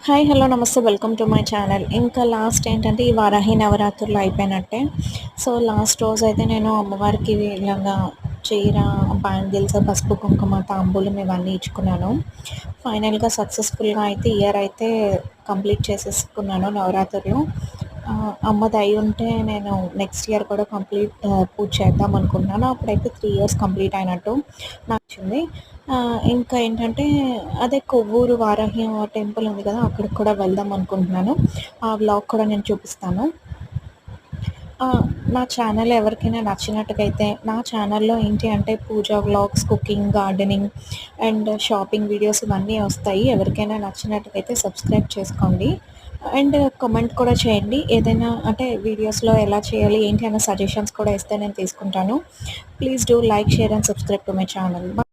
Hi! Hello! నమస్తే. Welcome to my channel. ఇంకా last ఏంటంటే, ఈ వారాహి నవరాత్రులు అయిపోయినట్టే. సో, లాస్ట్ రోజైతే నేను అమ్మవారికి ఇలాగా చీర, బ్యాంగిల్స్, పసుపు, కుంకుమ, తాంబూలం ఇవన్నీ ఇచ్చుకున్నాను. ఫైనల్‌గా సక్సెస్‌ఫుల్‌గా అయితే ఇయర్ అయితే కంప్లీట్ చేసేసుకున్నాను నవరాత్రులు. అమ్మ దయ ఉంటే నేను నెక్స్ట్ ఇయర్ కూడా పూజ చేద్దాం అనుకుంటున్నాను. అప్పుడైతే 3 ఇయర్స్ కంప్లీట్ అయినట్టు నచ్చింది. ఇంకా ఏంటంటే అదే కొవ్వూరు వారాహి టెంపుల్ ఉంది కదా! అక్కడికి కూడా వెళ్దాం అనుకుంటున్నాను. ఆ వ్లాగ్ కూడా నేను చూపిస్తాను. ఆ! నా ఛానల్ ఎవరికైనా నచ్చినట్టుగైతే నా ఛానల్‌లో ఏంటి అంటే Pooja vlogs, cooking, gardening and shopping videos ఇవన్నీ వస్తాయి. ఎవరికైనా నచ్చినట్టుగైతే సబ్స్క్రైబ్ చేసుకోండి. అండ్ కామెంట్ కూడా చేయండి. ఏదైనా అంటే వీడియోస్‌లో ఎలా చేయాలి, ఏంటి అన్న సజెషన్స్ కూడా ఇస్తే నేను తీసుకుంటాను. Please do like, share and subscribe to my channel.